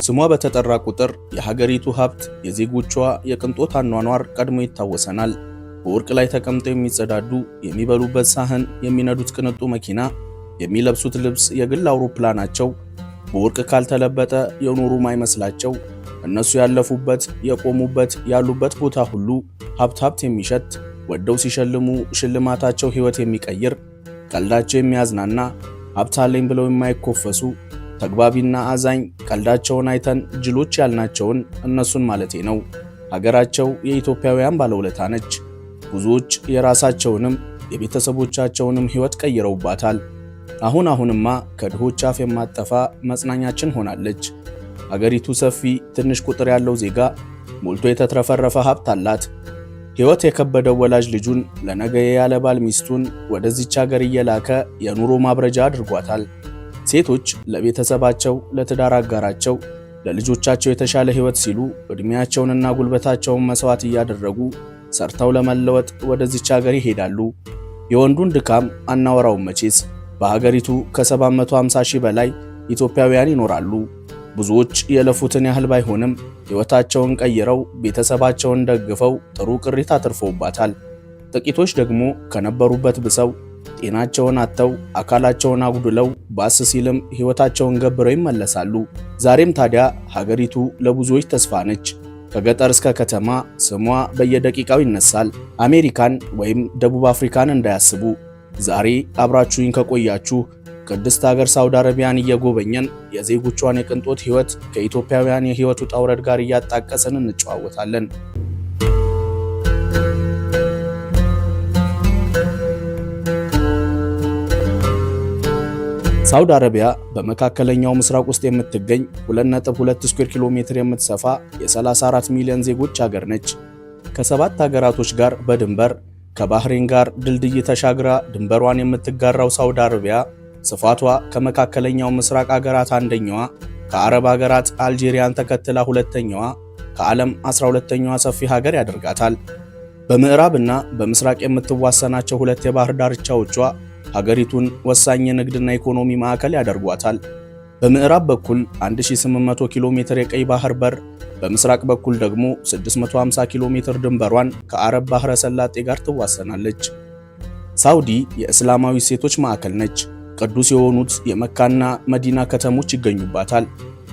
ስሟ በተጠራ ቁጥር የሀገሪቱ ሀብት፣ የዜጎቿ የቅንጦት አኗኗር ቀድሞ ይታወሰናል። በወርቅ ላይ ተቀምጠው የሚጸዳዱ፣ የሚበሉበት ሳህን፣ የሚነዱት ቅንጡ መኪና፣ የሚለብሱት ልብስ፣ የግል አውሮፕላናቸው በወርቅ ካልተለበጠ የኖሩ ማይመስላቸው እነሱ ያለፉበት፣ የቆሙበት፣ ያሉበት ቦታ ሁሉ ሀብት የሚሸት፣ ወደው ሲሸልሙ ሽልማታቸው ሕይወት የሚቀይር፣ ቀልዳቸው የሚያዝናና፣ ሀብት አለኝ ብለው የማይኮፈሱ፣ ተግባቢና አዛኝ፣ ቀልዳቸውን አይተን ጅሎች ያልናቸውን እነሱን ማለቴ ነው። ሀገራቸው የኢትዮጵያውያን ባለውለታ ነች። ብዙዎች የራሳቸውንም የቤተሰቦቻቸውንም ሕይወት ቀይረውባታል። አሁንማ ከድሆች አፍ የማጠፋ መጽናኛችን ሆናለች። ሀገሪቱ ሰፊ፣ ትንሽ ቁጥር ያለው ዜጋ ሞልቶ የተትረፈረፈ ሀብት አላት። ሕይወት የከበደው ወላጅ ልጁን ለነገ ያለ ባል ሚስቱን ወደዚች ሀገር እየላከ የኑሮ ማብረጃ አድርጓታል። ሴቶች ለቤተሰባቸው፣ ለትዳር አጋራቸው፣ ለልጆቻቸው የተሻለ ሕይወት ሲሉ ዕድሜያቸውንና ጉልበታቸውን መስዋዕት እያደረጉ ሰርተው ለመለወጥ ወደዚች ሀገር ይሄዳሉ። የወንዱን ድካም አናወራውም መቼስ። በሀገሪቱ ከ750 ሺህ በላይ ኢትዮጵያውያን ይኖራሉ። ብዙዎች የለፉትን ያህል ባይሆንም ሕይወታቸውን ቀይረው ቤተሰባቸውን ደግፈው ጥሩ ቅሪት አትርፈውባታል። ጥቂቶች ደግሞ ከነበሩበት ብሰው ጤናቸውን አጥተው አካላቸውን አጉድለው ባስ ሲልም ሕይወታቸውን ገብረው ይመለሳሉ። ዛሬም ታዲያ ሀገሪቱ ለብዙዎች ተስፋ ነች። ከገጠር እስከ ከተማ ስሟ በየደቂቃው ይነሳል። አሜሪካን ወይም ደቡብ አፍሪካን እንዳያስቡ። ዛሬ አብራችሁኝ ከቆያችሁ ቅድስት ሀገር ሳውዲ አረቢያን እየጎበኘን የዜጎቿን የቅንጦት ሕይወት ከኢትዮጵያውያን የሕይወት ውጣ ውረድ ጋር እያጣቀስን እንጨዋወታለን። ሳውዲ አረቢያ በመካከለኛው ምስራቅ ውስጥ የምትገኝ 2.2 ስኩዌር ኪሎ ሜትር የምትሰፋ የ34 ሚሊዮን ዜጎች ሀገር ነች። ከ7 ሀገራቶች ጋር በድንበር ከባህሬን ጋር ድልድይ ተሻግራ ድንበሯን የምትጋራው ሳውዲ አረቢያ ስፋቷ ከመካከለኛው ምስራቅ ሀገራት አንደኛዋ፣ ከአረብ ሀገራት አልጄሪያን ተከትላ ሁለተኛዋ፣ ከዓለም 12ኛዋ ሰፊ ሀገር ያደርጋታል። በምዕራብና በምስራቅ የምትዋሰናቸው ሁለት የባህር ዳርቻዎቿ ሀገሪቱን ወሳኝ የንግድና ኢኮኖሚ ማዕከል ያደርጓታል። በምዕራብ በኩል 1800 ኪሎ ሜትር የቀይ ባህር በር፣ በምስራቅ በኩል ደግሞ 650 ኪሎ ሜትር ድንበሯን ከአረብ ባህረ ሰላጤ ጋር ትዋሰናለች። ሳውዲ የእስላማዊ ሴቶች ማዕከል ነች። ቅዱስ የሆኑት የመካና መዲና ከተሞች ይገኙባታል።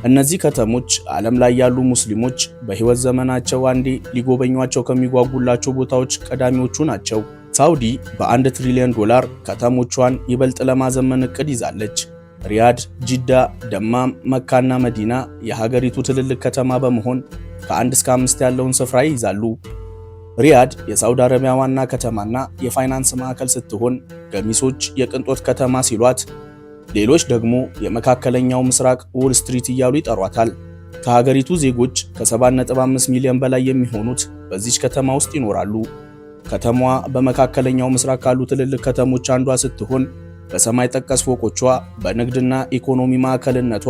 እነዚህ ከተሞች ዓለም ላይ ያሉ ሙስሊሞች በሕይወት ዘመናቸው አንዴ ሊጎበኟቸው ከሚጓጉላቸው ቦታዎች ቀዳሚዎቹ ናቸው። ሳውዲ በ1 ትሪሊዮን ዶላር ከተሞቿን ይበልጥ ለማዘመን እቅድ ይዛለች። ሪያድ፣ ጂዳ፣ ደማም፣ መካና መዲና የሀገሪቱ ትልልቅ ከተማ በመሆን ከ1 እስከ 5 ያለውን ስፍራ ይይዛሉ። ሪያድ የሳውዲ አረቢያ ዋና ከተማና የፋይናንስ ማዕከል ስትሆን ገሚሶች የቅንጦት ከተማ ሲሏት፣ ሌሎች ደግሞ የመካከለኛው ምስራቅ ዎል ስትሪት እያሉ ይጠሯታል። ከሀገሪቱ ዜጎች ከ7.5 ሚሊዮን በላይ የሚሆኑት በዚች ከተማ ውስጥ ይኖራሉ። ከተማዋ በመካከለኛው ምስራቅ ካሉ ትልልቅ ከተሞች አንዷ ስትሆን በሰማይ ጠቀስ ፎቆቿ፣ በንግድና ኢኮኖሚ ማዕከልነቷ፣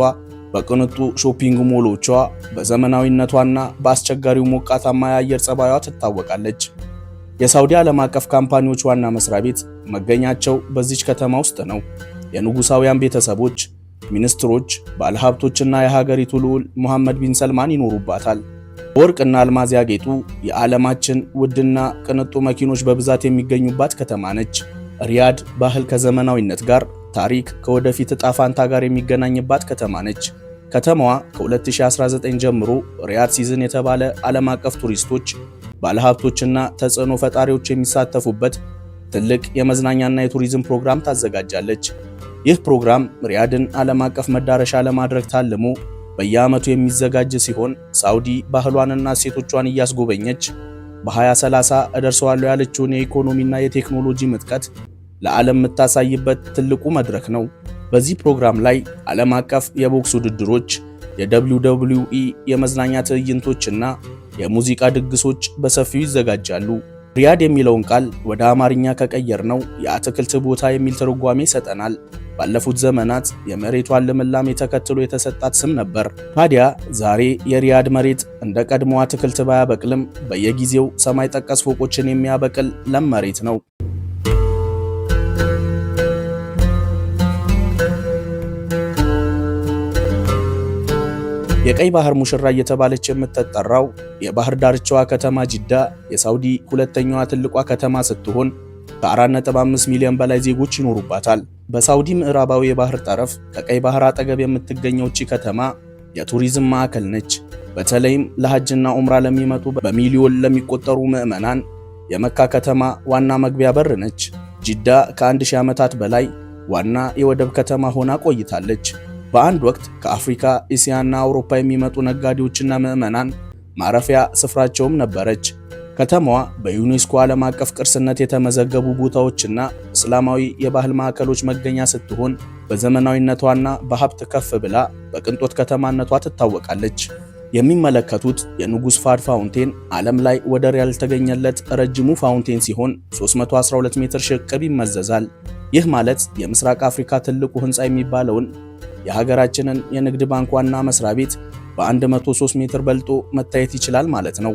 በቅንጡ ሾፒንግ ሞሎቿ፣ በዘመናዊነቷና በአስቸጋሪው ሞቃታማ የአየር ጸባይዋ ትታወቃለች። የሳውዲ ዓለም አቀፍ ካምፓኒዎች ዋና መስሪያ ቤት መገኛቸው በዚች ከተማ ውስጥ ነው። የንጉሳውያን ቤተሰቦች፣ ሚኒስትሮች፣ ባለሀብቶችና የሀገሪቱ ልዑል ሙሐመድ ቢን ሰልማን ይኖሩባታል። ወርቅና አልማዝ ያጌጡ የዓለማችን ውድና ቅንጡ መኪኖች በብዛት የሚገኙባት ከተማ ነች። ሪያድ ባህል ከዘመናዊነት ጋር፣ ታሪክ ከወደፊት ዕጣ ፋንታ ጋር የሚገናኝባት ከተማ ነች። ከተማዋ ከ2019 ጀምሮ ሪያድ ሲዝን የተባለ ዓለም አቀፍ ቱሪስቶች፣ ባለሀብቶችና ተጽዕኖ ፈጣሪዎች የሚሳተፉበት ትልቅ የመዝናኛና የቱሪዝም ፕሮግራም ታዘጋጃለች። ይህ ፕሮግራም ሪያድን ዓለም አቀፍ መዳረሻ ለማድረግ ታልሞ በየዓመቱ የሚዘጋጅ ሲሆን ሳውዲ ባህሏንና እሴቶቿን እያስጎበኘች በ2030 እደርሰዋለሁ ያለችውን የኢኮኖሚና የቴክኖሎጂ ምጥቀት ለዓለም የምታሳይበት ትልቁ መድረክ ነው። በዚህ ፕሮግራም ላይ ዓለም አቀፍ የቦክስ ውድድሮች፣ የWWE የመዝናኛ ትዕይንቶችና የሙዚቃ ድግሶች በሰፊው ይዘጋጃሉ። ሪያድ የሚለውን ቃል ወደ አማርኛ ከቀየርነው የአትክልት ቦታ የሚል ትርጓሜ ይሰጠናል። ባለፉት ዘመናት የመሬቷን ልምላሜ ተከትሎ የተሰጣት ስም ነበር። ታዲያ ዛሬ የሪያድ መሬት እንደ ቀድሞው አትክልት ባያበቅልም በየጊዜው ሰማይ ጠቀስ ፎቆችን የሚያበቅል ለም መሬት ነው። የቀይ ባህር ሙሽራ እየተባለች የምትጠራው የባህር ዳርቻዋ ከተማ ጂዳ የሳውዲ ሁለተኛዋ ትልቋ ከተማ ስትሆን ከ4.5 ሚሊዮን በላይ ዜጎች ይኖሩባታል። በሳውዲ ምዕራባዊ የባህር ጠረፍ ከቀይ ባህር አጠገብ የምትገኘው እቺ ከተማ የቱሪዝም ማዕከል ነች። በተለይም ለሐጅና ዑምራ ለሚመጡ በሚሊዮን ለሚቆጠሩ ምዕመናን የመካ ከተማ ዋና መግቢያ በር ነች። ጂዳ ከ1000 ዓመታት በላይ ዋና የወደብ ከተማ ሆና ቆይታለች። በአንድ ወቅት ከአፍሪካ፣ እስያና አውሮፓ የሚመጡ ነጋዴዎችና ምዕመናን ማረፊያ ስፍራቸውም ነበረች። ከተማዋ በዩኔስኮ ዓለም አቀፍ ቅርስነት የተመዘገቡ ቦታዎችና እስላማዊ የባህል ማዕከሎች መገኛ ስትሆን በዘመናዊነቷና በሀብት ከፍ ብላ በቅንጦት ከተማነቷ ትታወቃለች። የሚመለከቱት የንጉስ ፋድ ፋውንቴን ዓለም ላይ ወደር ያልተገኘለት ረጅሙ ፋውንቴን ሲሆን 312 ሜትር ሽቅብ ይመዘዛል። ይህ ማለት የምስራቅ አፍሪካ ትልቁ ህንፃ የሚባለውን የሀገራችንን የንግድ ባንክ ዋና መስሪያ ቤት በ103 ሜትር በልጦ መታየት ይችላል ማለት ነው።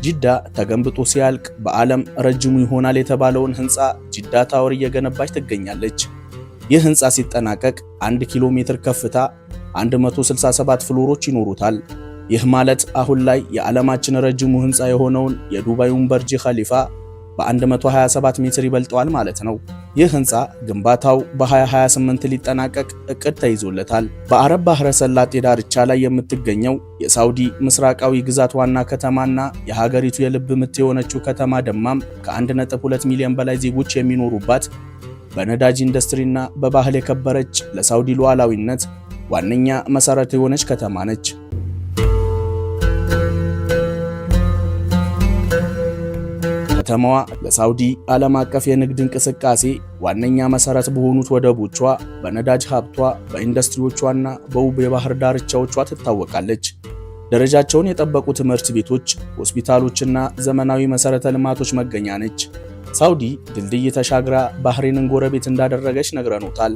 ጂዳ ተገንብቶ ሲያልቅ በዓለም ረጅሙ ይሆናል የተባለውን ህንፃ ጂዳ ታወር እየገነባች ትገኛለች። ይህ ህንፃ ሲጠናቀቅ 1 ኪሎ ሜትር ከፍታ 167 ፍሎሮች ይኖሩታል። ይህ ማለት አሁን ላይ የዓለማችን ረጅሙ ህንፃ የሆነውን የዱባዩን በርጅ ኸሊፋ በ127 ሜትር ይበልጠዋል ማለት ነው። ይህ ህንፃ ግንባታው በ2028 ሊጠናቀቅ እቅድ ተይዞለታል። በአረብ ባህረ ሰላጤ ዳርቻ ላይ የምትገኘው የሳውዲ ምስራቃዊ ግዛት ዋና ከተማና የሀገሪቱ የልብ ምት የሆነችው ከተማ ደማም ከ1.2 ሚሊዮን በላይ ዜጎች የሚኖሩባት በነዳጅ ኢንዱስትሪና በባህል የከበረች ለሳውዲ ሉዓላዊነት ዋነኛ መሰረት የሆነች ከተማ ነች። ከተማዋ ለሳውዲ ዓለም አቀፍ የንግድ እንቅስቃሴ ዋነኛ መሰረት በሆኑት ወደቦቿ፣ በነዳጅ ሀብቷ፣ በኢንዱስትሪዎቿና በውብ የባህር ዳርቻዎቿ ትታወቃለች። ደረጃቸውን የጠበቁ ትምህርት ቤቶች፣ ሆስፒታሎችና ዘመናዊ መሰረተ ልማቶች መገኛ ነች። ሳውዲ ድልድይ ተሻግራ ባህሬንን ጎረቤት እንዳደረገች ነግረኖታል።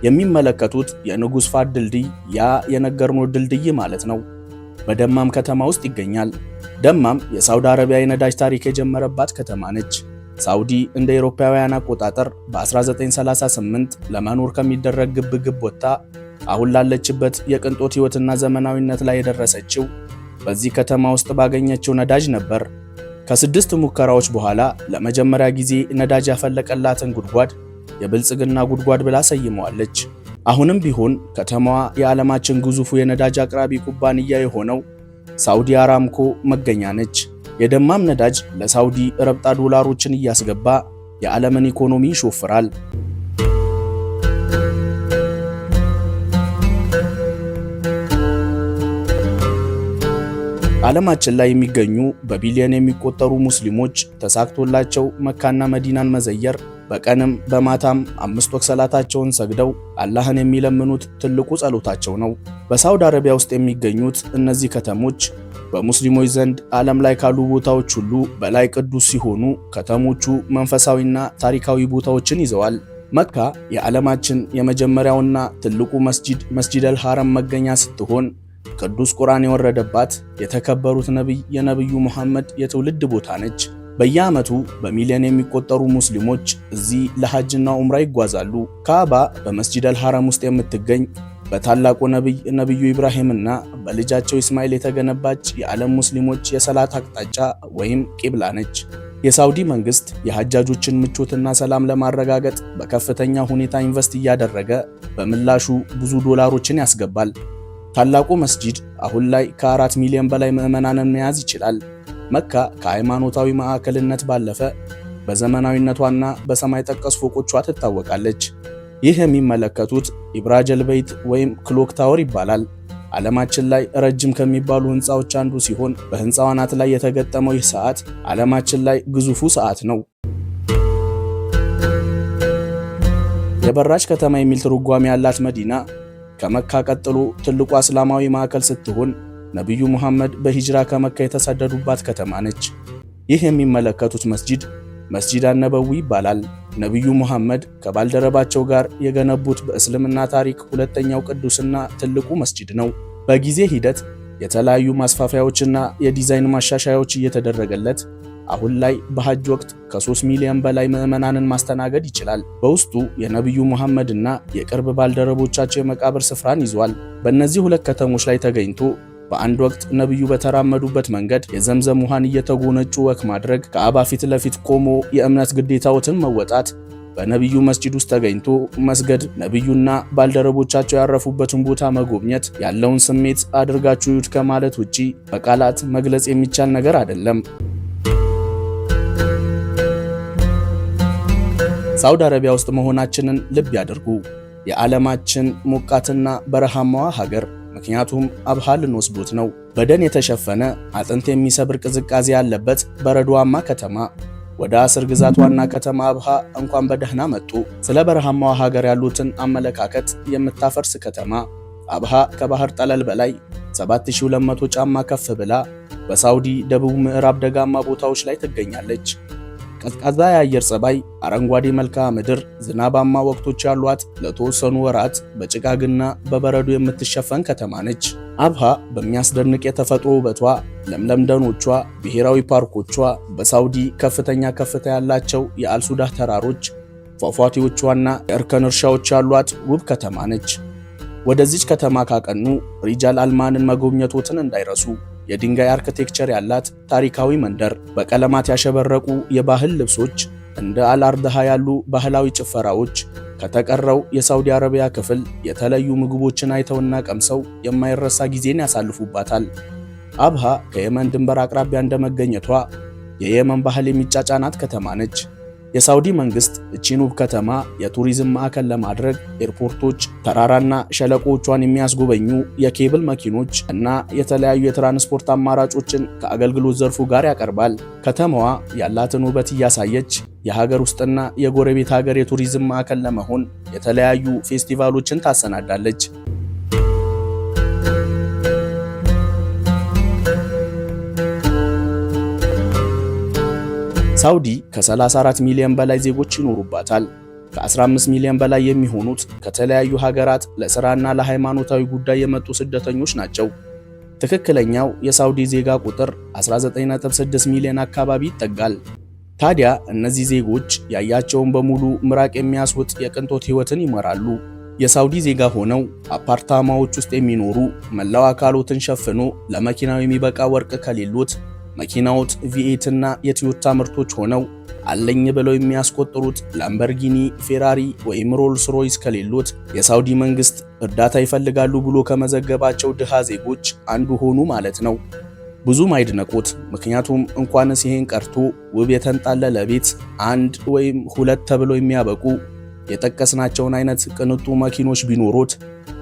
የሚመለከቱት የንጉስ ፋድ ድልድይ ያ የነገርነው ድልድይ ማለት ነው። በደማም ከተማ ውስጥ ይገኛል። ደማም የሳውዲ አረቢያ የነዳጅ ታሪክ የጀመረባት ከተማ ነች። ሳውዲ እንደ አውሮፓውያን አቆጣጠር በ1938 ለመኖር ከሚደረግ ግብግብ ወጥታ አሁን ላለችበት የቅንጦት ሕይወትና ዘመናዊነት ላይ የደረሰችው በዚህ ከተማ ውስጥ ባገኘችው ነዳጅ ነበር። ከ6 ሙከራዎች በኋላ ለመጀመሪያ ጊዜ ነዳጅ ያፈለቀላትን ጉድጓድ የብልጽግና ጉድጓድ ብላ ሰይመዋለች። አሁንም ቢሆን ከተማዋ የዓለማችን ግዙፉ የነዳጅ አቅራቢ ኩባንያ የሆነው ሳውዲ አራምኮ መገኛ ነች። የደማም ነዳጅ ለሳውዲ ረብጣ ዶላሮችን እያስገባ የዓለምን ኢኮኖሚ ይሾፍራል። ዓለማችን ላይ የሚገኙ በቢሊዮን የሚቆጠሩ ሙስሊሞች ተሳክቶላቸው መካና መዲናን መዘየር በቀንም በማታም 5 ወቅት ሰላታቸውን ሰግደው አላህን የሚለምኑት ትልቁ ጸሎታቸው ነው። በሳውዲ አረቢያ ውስጥ የሚገኙት እነዚህ ከተሞች በሙስሊሞች ዘንድ ዓለም ላይ ካሉ ቦታዎች ሁሉ በላይ ቅዱስ ሲሆኑ ከተሞቹ መንፈሳዊና ታሪካዊ ቦታዎችን ይዘዋል። መካ የዓለማችን የመጀመሪያውና ትልቁ መስጂደል ሐረም መገኛ ስትሆን ቅዱስ ቁርአን የወረደባት የተከበሩት ነብይ የነብዩ መሐመድ የትውልድ ቦታ ነች። በየዓመቱ በሚሊዮን የሚቆጠሩ ሙስሊሞች እዚህ ለሐጅና ዑምራ ይጓዛሉ። ካዕባ በመስጂደል ሐረም ውስጥ የምትገኝ በታላቁ ነብዩ ኢብራሂምና በልጃቸው ኢስማኤል የተገነባች የዓለም ሙስሊሞች የሰላት አቅጣጫ ወይም ቂብላ ነች። የሳውዲ መንግስት የሐጃጆችን ምቾትና ሰላም ለማረጋገጥ በከፍተኛ ሁኔታ ኢንቨስት እያደረገ በምላሹ ብዙ ዶላሮችን ያስገባል። ታላቁ መስጂድ አሁን ላይ ከ4 ሚሊዮን በላይ ምዕመናንን መያዝ ይችላል። መካ ከሃይማኖታዊ ማዕከልነት ባለፈ በዘመናዊነቷና በሰማይ ጠቀስ ፎቆቿ ትታወቃለች። ይህ የሚመለከቱት ኢብራጀል በይት ወይም ክሎክ ታወር ይባላል። ዓለማችን ላይ ረጅም ከሚባሉ ህንፃዎች አንዱ ሲሆን በህንፃው አናት ላይ የተገጠመው ይህ ሰዓት ዓለማችን ላይ ግዙፉ ሰዓት ነው። የበራች ከተማ የሚል ትርጓሜ ያላት መዲና ከመካ ቀጥሎ ትልቋ እስላማዊ ማዕከል ስትሆን ነብዩ መሐመድ በሂጅራ ከመካ የተሰደዱባት ከተማ ነች። ይህ የሚመለከቱት መስጂድ አነበዊ ይባላል። ነብዩ መሐመድ ከባልደረባቸው ጋር የገነቡት በእስልምና ታሪክ ሁለተኛው ቅዱስና ትልቁ መስጂድ ነው። በጊዜ ሂደት የተለያዩ ማስፋፊያዎችና የዲዛይን ማሻሻያዎች እየተደረገለት አሁን ላይ በሐጅ ወቅት ከ3 ሚሊዮን በላይ ምዕመናንን ማስተናገድ ይችላል። በውስጡ የነብዩ መሐመድና የቅርብ ባልደረቦቻቸው የመቃብር ስፍራን ይዟል። በእነዚህ ሁለት ከተሞች ላይ ተገኝቶ በአንድ ወቅት ነብዩ በተራመዱበት መንገድ የዘምዘም ውሃን እየተጎነጩ ወክ ማድረግ፣ ከአባ ፊት ለፊት ቆሞ የእምነት ግዴታዎትን መወጣት፣ በነብዩ መስጂድ ውስጥ ተገኝቶ መስገድ፣ ነብዩና ባልደረቦቻቸው ያረፉበትን ቦታ መጎብኘት ያለውን ስሜት አድርጋችሁ ይዩት ከማለት ውጪ በቃላት መግለጽ የሚቻል ነገር አይደለም። ሳውዲ አረቢያ ውስጥ መሆናችንን ልብ ያድርጉ። የዓለማችን ሞቃትና በረሃማዋ ሀገር፣ ምክንያቱም አብሃ ልንወስዶት ነው። በደን የተሸፈነ አጥንት የሚሰብር ቅዝቃዜ ያለበት በረዷማ ከተማ። ወደ አስር ግዛት ዋና ከተማ አብሃ እንኳን በደህና መጡ። ስለ በረሃማዋ ሀገር ያሉትን አመለካከት የምታፈርስ ከተማ። አብሃ ከባህር ጠለል በላይ 7200 ጫማ ከፍ ብላ በሳውዲ ደቡብ ምዕራብ ደጋማ ቦታዎች ላይ ትገኛለች። ቀዝቃዛ የአየር ጸባይ፣ አረንጓዴ መልክዓ ምድር፣ ዝናባማ ወቅቶች ያሏት ለተወሰኑ ወራት በጭጋግና በበረዶ የምትሸፈን ከተማ ነች። አብሃ በሚያስደንቅ የተፈጥሮ ውበቷ፣ ለምለም ደኖቿ፣ ብሔራዊ ፓርኮቿ፣ በሳውዲ ከፍተኛ ከፍታ ያላቸው የአልሱዳህ ተራሮች፣ ፏፏቴዎቿና የእርከን እርሻዎች ያሏት ውብ ከተማ ነች። ወደዚች ከተማ ካቀኑ ሪጃል አልማንን መጎብኘቶትን እንዳይረሱ። የድንጋይ አርኪቴክቸር ያላት ታሪካዊ መንደር፣ በቀለማት ያሸበረቁ የባህል ልብሶች፣ እንደ አልአርድሃ ያሉ ባህላዊ ጭፈራዎች፣ ከተቀረው የሳውዲ አረቢያ ክፍል የተለዩ ምግቦችን አይተውና ቀምሰው የማይረሳ ጊዜን ያሳልፉባታል። አብሃ ከየመን ድንበር አቅራቢያ እንደመገኘቷ የየመን ባህል የሚጫጫናት ከተማ ነች። የሳውዲ መንግስት እቺን ውብ ከተማ የቱሪዝም ማዕከል ለማድረግ ኤርፖርቶች፣ ተራራና ሸለቆቿን የሚያስጎበኙ የኬብል መኪኖች እና የተለያዩ የትራንስፖርት አማራጮችን ከአገልግሎት ዘርፉ ጋር ያቀርባል። ከተማዋ ያላትን ውበት እያሳየች የሀገር ውስጥና የጎረቤት ሀገር የቱሪዝም ማዕከል ለመሆን የተለያዩ ፌስቲቫሎችን ታሰናዳለች። ሳውዲ ከ34 ሚሊዮን በላይ ዜጎች ይኖሩባታል። ከ15 ሚሊዮን በላይ የሚሆኑት ከተለያዩ ሀገራት ለሥራና ለሃይማኖታዊ ጉዳይ የመጡ ስደተኞች ናቸው። ትክክለኛው የሳውዲ ዜጋ ቁጥር 19.6 ሚሊዮን አካባቢ ይጠጋል። ታዲያ እነዚህ ዜጎች ያያቸውን በሙሉ ምራቅ የሚያስውጥ የቅንጦት ሕይወትን ይመራሉ። የሳውዲ ዜጋ ሆነው አፓርታማዎች ውስጥ የሚኖሩ፣ መላው አካሎትን ሸፍኖ ለመኪናው የሚበቃ ወርቅ ከሌሉት፣ መኪናዎት ቪኤት እና የቶዮታ ምርቶች ሆነው አለኝ ብለው የሚያስቆጥሩት ላምበርጊኒ፣ ፌራሪ ወይም ሮልስ ሮይስ ከሌሉት፣ የሳውዲ መንግስት እርዳታ ይፈልጋሉ ብሎ ከመዘገባቸው ድሃ ዜጎች አንዱ ሆኑ ማለት ነው። ብዙም አይድነቁት፣ ምክንያቱም እንኳንስ ይሄን ቀርቶ ውብ የተንጣለለ ቤት አንድ ወይም ሁለት ተብለው የሚያበቁ የጠቀስናቸውን አይነት ቅንጡ መኪኖች ቢኖሩት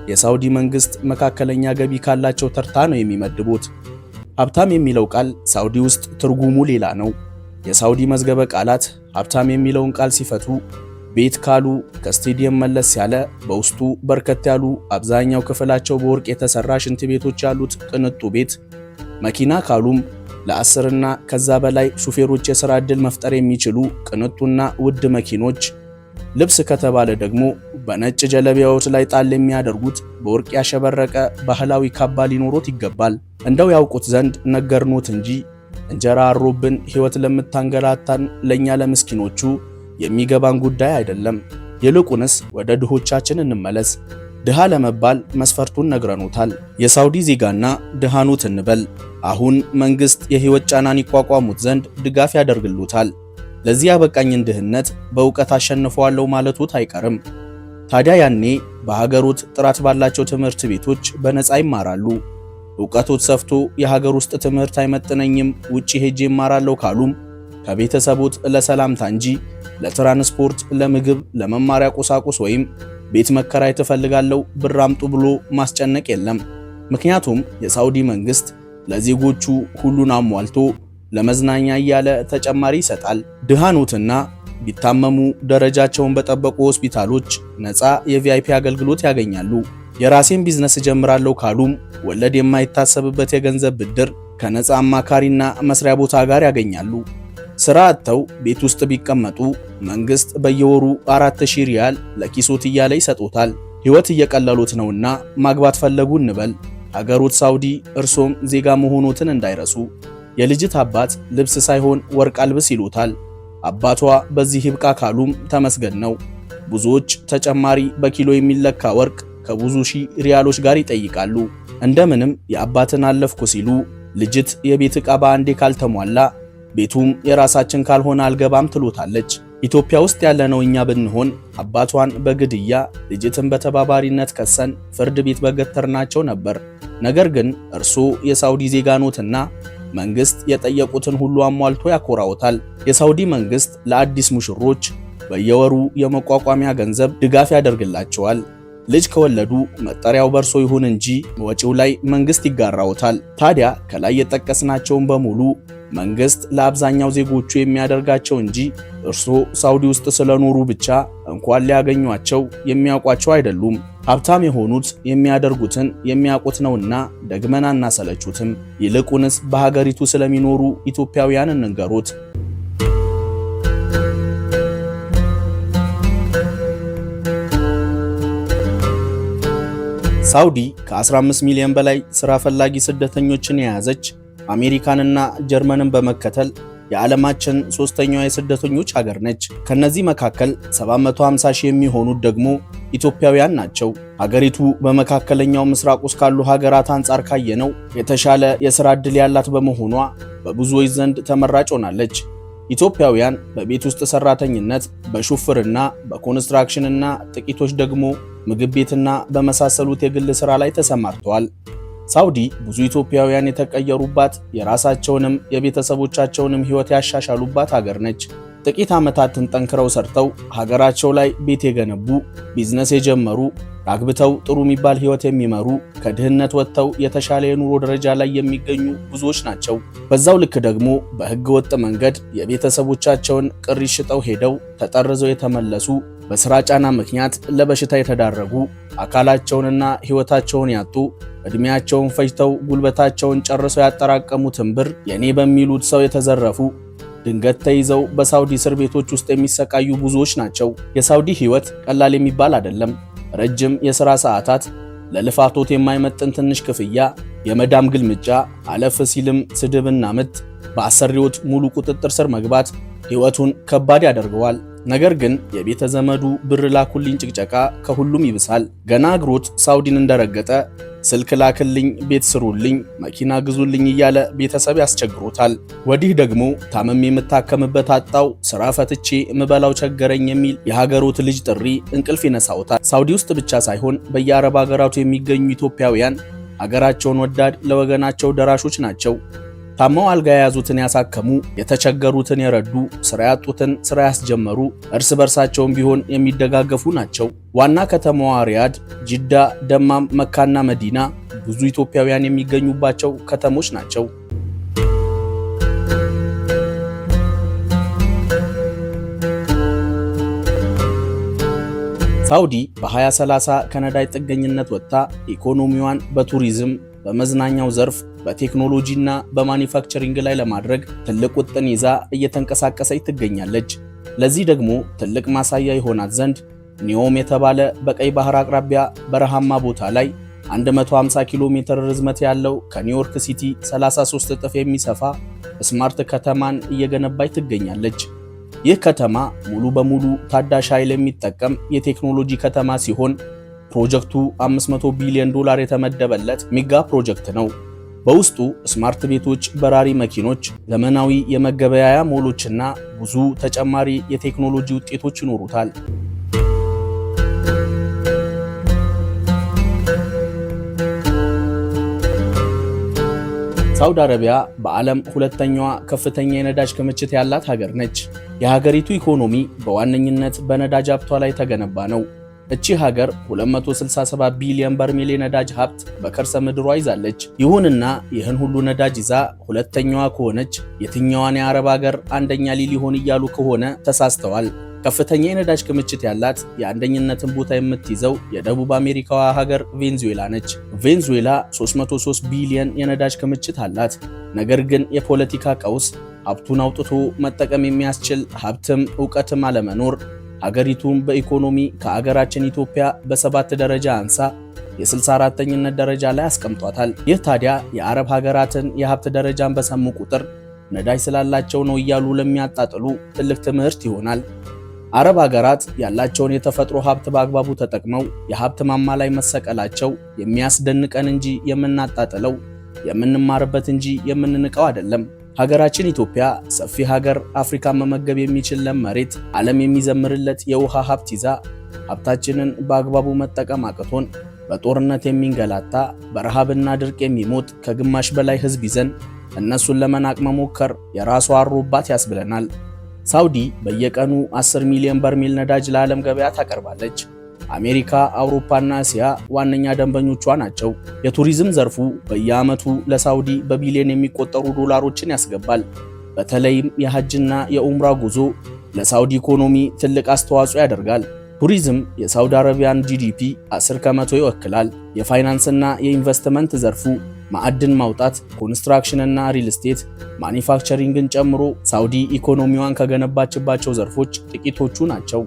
የሳውዲ መንግስት መካከለኛ ገቢ ካላቸው ተርታ ነው የሚመድቡት። ሀብታም የሚለው ቃል ሳውዲ ውስጥ ትርጉሙ ሌላ ነው። የሳውዲ መዝገበ ቃላት ሀብታም የሚለውን ቃል ሲፈቱ ቤት ካሉ ከስቴዲየም መለስ ያለ በውስጡ በርከት ያሉ አብዛኛው ክፍላቸው በወርቅ የተሰራ ሽንት ቤቶች ያሉት ቅንጡ ቤት፣ መኪና ካሉም ለ10 እና ከዛ በላይ ሹፌሮች የሥራ ዕድል መፍጠር የሚችሉ ቅንጡና ውድ መኪኖች፣ ልብስ ከተባለ ደግሞ በነጭ ጀለቢያዎች ላይ ጣል የሚያደርጉት በወርቅ ያሸበረቀ ባህላዊ ካባ ሊኖሮት ይገባል። እንደው ያውቁት ዘንድ ነገርኖት እንጂ እንጀራ አሮብን ሕይወት ለምታንገላታን ለኛ ለምስኪኖቹ የሚገባን ጉዳይ አይደለም። ይልቁንስ ወደ ድሆቻችን እንመለስ። ድሃ ለመባል መስፈርቱን ነግረኖታል። የሳውዲ ዜጋና ድሃኑት እንበል። አሁን መንግስት የሕይወት ጫናን ይቋቋሙት ዘንድ ድጋፍ ያደርግሉታል። ለዚህ ያበቃኝን ድህነት በእውቀት አሸንፈዋለሁ ማለቱት አይቀርም። ታዲያ ያኔ በሀገሩት ጥራት ባላቸው ትምህርት ቤቶች በነፃ ይማራሉ። ዕውቀቶት ሰፍቶ የሀገር ውስጥ ትምህርት አይመጥነኝም ውጪ ሄጄ ይማራለሁ ካሉም ከቤተሰቦት ለሰላምታ እንጂ ለትራንስፖርት፣ ለምግብ፣ ለመማሪያ ቁሳቁስ ወይም ቤት መከራየት እፈልጋለሁ ብር አምጡ ብሎ ማስጨነቅ የለም። ምክንያቱም የሳውዲ መንግስት ለዜጎቹ ሁሉን አሟልቶ ለመዝናኛ እያለ ተጨማሪ ይሰጣል። ድሃኑትና ቢታመሙ ደረጃቸውን በጠበቁ ሆስፒታሎች ነፃ የቪአይፒ አገልግሎት ያገኛሉ። የራሴን ቢዝነስ ጀምራለሁ ካሉም ወለድ የማይታሰብበት የገንዘብ ብድር ከነፃ አማካሪና መስሪያ ቦታ ጋር ያገኛሉ። ስራ አጥተው ቤት ውስጥ ቢቀመጡ መንግስት በየወሩ 4000 ሪያል ለኪሶት እያለ ይሰጡታል። ህይወት እየቀለሉት ነውና ማግባት ፈለጉ እንበል። ሀገሩት ሳውዲ እርሶም ዜጋ መሆኑትን እንዳይረሱ። የልጅት አባት ልብስ ሳይሆን ወርቅ አልብስ ይሉታል። አባቷ በዚህ ይብቃ ካሉም ተመስገን ነው። ብዙዎች ተጨማሪ በኪሎ የሚለካ ወርቅ ከብዙ ሺህ ሪያሎች ጋር ይጠይቃሉ። እንደምንም የአባትን አለፍኩ ሲሉ ልጅት የቤት ዕቃ በአንዴ ካልተሟላ ቤቱም የራሳችን ካልሆነ አልገባም ትሉታለች። ኢትዮጵያ ውስጥ ያለነው እኛ ብንሆን አባቷን በግድያ ልጅትን በተባባሪነት ከሰን ፍርድ ቤት በገተርናቸው ነበር። ነገር ግን እርሶ የሳውዲ ዜጋ ኖትና መንግስት የጠየቁትን ሁሉ አሟልቶ ያኮራውታል። የሳውዲ መንግስት ለአዲስ ሙሽሮች በየወሩ የመቋቋሚያ ገንዘብ ድጋፍ ያደርግላቸዋል። ልጅ ከወለዱ መጠሪያው በርሶ ይሁን እንጂ ወጪው ላይ መንግስት ይጋራውታል። ታዲያ ከላይ የጠቀስናቸውን በሙሉ መንግስት ለአብዛኛው ዜጎቹ የሚያደርጋቸው እንጂ እርሶ ሳውዲ ውስጥ ስለኖሩ ብቻ እንኳን ሊያገኟቸው የሚያውቋቸው አይደሉም። ሀብታም የሆኑት የሚያደርጉትን የሚያውቁት ነውና ደግመን አናሰለቹትም። ይልቁንስ በሀገሪቱ ስለሚኖሩ ኢትዮጵያውያን እንንገሩት። ሳውዲ ከ15 ሚሊዮን በላይ ስራ ፈላጊ ስደተኞችን የያዘች አሜሪካንና ጀርመንን በመከተል የዓለማችን ሶስተኛዋ የስደተኞች ሀገር ነች። ከነዚህ መካከል 750 ሺህ የሚሆኑት ደግሞ ኢትዮጵያውያን ናቸው። ሀገሪቱ በመካከለኛው ምስራቅ ውስጥ ካሉ ሀገራት አንጻር ካየነው የተሻለ የሥራ ዕድል ያላት በመሆኗ በብዙዎች ዘንድ ተመራጭ ሆናለች። ኢትዮጵያውያን በቤት ውስጥ ሰራተኝነት፣ በሹፍርና፣ በኮንስትራክሽንና ጥቂቶች ደግሞ ምግብ ቤትና በመሳሰሉት የግል ሥራ ላይ ተሰማርተዋል። ሳውዲ ብዙ ኢትዮጵያውያን የተቀየሩባት የራሳቸውንም የቤተሰቦቻቸውንም ሕይወት ያሻሻሉባት ሀገር ነች። ጥቂት ዓመታትን ጠንክረው ሰርተው ሀገራቸው ላይ ቤት የገነቡ፣ ቢዝነስ የጀመሩ፣ አግብተው ጥሩ የሚባል ሕይወት የሚመሩ፣ ከድህነት ወጥተው የተሻለ የኑሮ ደረጃ ላይ የሚገኙ ብዙዎች ናቸው። በዛው ልክ ደግሞ በሕገ ወጥ መንገድ የቤተሰቦቻቸውን ቅሪት ሽጠው ሄደው ተጠርዘው የተመለሱ፣ በሥራ ጫና ምክንያት ለበሽታ የተዳረጉ፣ አካላቸውንና ሕይወታቸውን ያጡ፣ ዕድሜያቸውን ፈጅተው ጉልበታቸውን ጨርሰው ያጠራቀሙትን ብር የኔ በሚሉት ሰው የተዘረፉ፣ ድንገት ተይዘው በሳውዲ እስር ቤቶች ውስጥ የሚሰቃዩ ብዙዎች ናቸው። የሳውዲ ሕይወት ቀላል የሚባል አይደለም። ረጅም የሥራ ሰዓታት፣ ለልፋቶት የማይመጥን ትንሽ ክፍያ፣ የመዳም ግልምጫ፣ አለፍ ሲልም ስድብና ምት፣ በአሰሪዎት ሙሉ ቁጥጥር ስር መግባት ሕይወቱን ከባድ ያደርገዋል። ነገር ግን የቤተ ዘመዱ ብር ላኩልኝ ጭቅጨቃ ከሁሉም ይብሳል። ገና እግሮት ሳውዲን እንደረገጠ ስልክ ላክልኝ፣ ቤት ስሩልኝ፣ መኪና ግዙልኝ እያለ ቤተሰብ ያስቸግሮታል። ወዲህ ደግሞ ታመም የምታከምበት አጣው፣ ስራ ፈትቼ ምበላው ቸገረኝ የሚል የሀገሮት ልጅ ጥሪ እንቅልፍ ይነሳውታል። ሳውዲ ውስጥ ብቻ ሳይሆን በየአረብ ሀገራቱ የሚገኙ ኢትዮጵያውያን ሀገራቸውን ወዳድ ለወገናቸው ደራሾች ናቸው። ታመው አልጋ የያዙትን ያሳከሙ፣ የተቸገሩትን የረዱ፣ ስራ ያጡትን ስራ ያስጀመሩ፣ እርስ በርሳቸውም ቢሆን የሚደጋገፉ ናቸው። ዋና ከተማዋ ሪያድ፣ ጅዳ፣ ደማም፣ መካና መዲና ብዙ ኢትዮጵያውያን የሚገኙባቸው ከተሞች ናቸው። ሳውዲ በ2030 ከነዳጅ ጥገኝነት ወጥታ ኢኮኖሚዋን በቱሪዝም፣ በመዝናኛው ዘርፍ፣ በቴክኖሎጂና በማኒፋክቸሪንግ ላይ ለማድረግ ትልቅ ውጥን ይዛ እየተንቀሳቀሰች ትገኛለች። ለዚህ ደግሞ ትልቅ ማሳያ ይሆናት ዘንድ ኒዮም የተባለ በቀይ ባህር አቅራቢያ በረሃማ ቦታ ላይ 150 ኪሎ ሜትር ርዝመት ያለው ከኒውዮርክ ሲቲ 33 እጥፍ የሚሰፋ ስማርት ከተማን እየገነባች ትገኛለች። ይህ ከተማ ሙሉ በሙሉ ታዳሽ ኃይል የሚጠቀም የቴክኖሎጂ ከተማ ሲሆን ፕሮጀክቱ $500 ቢሊዮን የተመደበለት ሜጋ ፕሮጀክት ነው። በውስጡ ስማርት ቤቶች፣ በራሪ መኪኖች፣ ዘመናዊ የመገበያያ ሞሎችና ብዙ ተጨማሪ የቴክኖሎጂ ውጤቶች ይኖሩታል። ሳውዲ አረቢያ በዓለም ሁለተኛዋ ከፍተኛ የነዳጅ ክምችት ያላት ሀገር ነች። የሀገሪቱ ኢኮኖሚ በዋነኝነት በነዳጅ ሀብቷ ላይ ተገነባ ነው። እቺ ሀገር 267 ቢሊዮን በርሜል የነዳጅ ሀብት በከርሰ ምድሯ ይዛለች። ይሁንና ይህን ሁሉ ነዳጅ ይዛ ሁለተኛዋ ከሆነች የትኛዋን የአረብ ሀገር አንደኛ ሊሆን እያሉ ከሆነ ተሳስተዋል። ከፍተኛ የነዳጅ ክምችት ያላት የአንደኝነትን ቦታ የምትይዘው የደቡብ አሜሪካዋ ሀገር ቬንዙዌላ ነች። ቬንዙዌላ 303 ቢሊዮን የነዳጅ ክምችት አላት። ነገር ግን የፖለቲካ ቀውስ፣ ሀብቱን አውጥቶ መጠቀም የሚያስችል ሀብትም ዕውቀትም አለመኖር ሀገሪቱን በኢኮኖሚ ከሀገራችን ኢትዮጵያ በ7 ደረጃ አንሳ የ64ኝነት ደረጃ ላይ አስቀምጧታል። ይህ ታዲያ የአረብ ሀገራትን የሀብት ደረጃን በሰሙ ቁጥር ነዳጅ ስላላቸው ነው እያሉ ለሚያጣጥሉ ትልቅ ትምህርት ይሆናል። አረብ ሀገራት ያላቸውን የተፈጥሮ ሀብት በአግባቡ ተጠቅመው የሀብት ማማ ላይ መሰቀላቸው የሚያስደንቀን እንጂ የምናጣጥለው፣ የምንማርበት እንጂ የምንንቀው አይደለም። ሀገራችን ኢትዮጵያ ሰፊ ሀገር፣ አፍሪካን መመገብ የሚችል ለም መሬት፣ ዓለም የሚዘምርለት የውሃ ሀብት ይዛ ሀብታችንን በአግባቡ መጠቀም አቅቶን በጦርነት የሚንገላታ በረሃብና ድርቅ የሚሞት ከግማሽ በላይ ህዝብ ይዘን እነሱን ለመናቅ መሞከር የራሷ አሮባት ያስብለናል። ሳውዲ በየቀኑ 10 ሚሊዮን በርሜል ነዳጅ ለዓለም ገበያ ታቀርባለች። አሜሪካ፣ አውሮፓና እስያ ዋነኛ ደንበኞቿ ናቸው። የቱሪዝም ዘርፉ በየዓመቱ ለሳውዲ በቢሊዮን የሚቆጠሩ ዶላሮችን ያስገባል። በተለይም የሐጅና የኡምራ ጉዞ ለሳውዲ ኢኮኖሚ ትልቅ አስተዋጽኦ ያደርጋል። ቱሪዝም የሳውዲ አረቢያን ጂዲፒ 10 ከመቶ ይወክላል። የፋይናንስና የኢንቨስትመንት ዘርፉ ማዕድን ማውጣት፣ ኮንስትራክሽንና ሪል ስቴት፣ ማኒፋክቸሪንግን ጨምሮ ሳውዲ ኢኮኖሚዋን ከገነባችባቸው ዘርፎች ጥቂቶቹ ናቸው።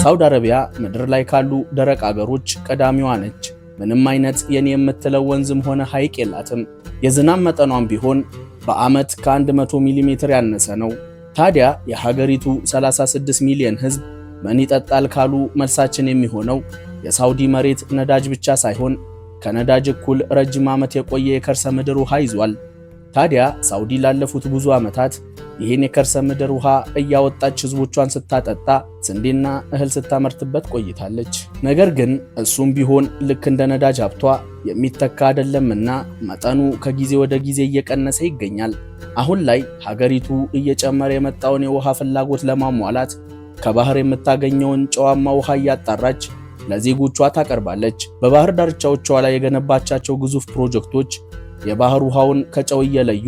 ሳውዲ አረቢያ ምድር ላይ ካሉ ደረቅ አገሮች ቀዳሚዋ ነች። ምንም አይነት የኔ የምትለው ወንዝም ሆነ ሐይቅ የላትም። የዝናብ መጠኗም ቢሆን በዓመት ከ100 ሚሜ ያነሰ ነው። ታዲያ የሀገሪቱ 36 ሚሊዮን ህዝብ ምን ይጠጣል ካሉ መልሳችን የሚሆነው የሳውዲ መሬት ነዳጅ ብቻ ሳይሆን ከነዳጅ እኩል ረጅም ዓመት የቆየ የከርሰ ምድር ውሃ ይዟል። ታዲያ ሳውዲ ላለፉት ብዙ ዓመታት ይህን የከርሰ ምድር ውሃ እያወጣች ህዝቦቿን ስታጠጣ፣ ስንዴና እህል ስታመርትበት ቆይታለች። ነገር ግን እሱም ቢሆን ልክ እንደ ነዳጅ ሀብቷ የሚተካ አይደለምና መጠኑ ከጊዜ ወደ ጊዜ እየቀነሰ ይገኛል። አሁን ላይ ሀገሪቱ እየጨመረ የመጣውን የውሃ ፍላጎት ለማሟላት ከባህር የምታገኘውን ጨዋማ ውሃ እያጣራች ለዜጎቿ ታቀርባለች። በባህር ዳርቻዎቿ ላይ የገነባቻቸው ግዙፍ ፕሮጀክቶች የባህር ውሃውን ከጨው እየለዩ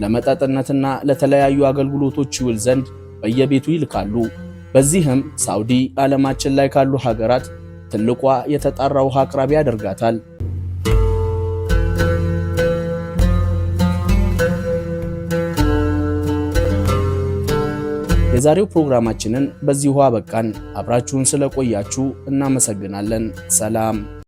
ለመጠጥነትና ለተለያዩ አገልግሎቶች ይውል ዘንድ በየቤቱ ይልካሉ። በዚህም ሳውዲ ዓለማችን ላይ ካሉ ሀገራት ትልቋ የተጣራ ውሃ አቅራቢ ያደርጋታል። የዛሬው ፕሮግራማችንን በዚሁ አበቃን። አብራችሁን ስለቆያችሁ እናመሰግናለን። ሰላም።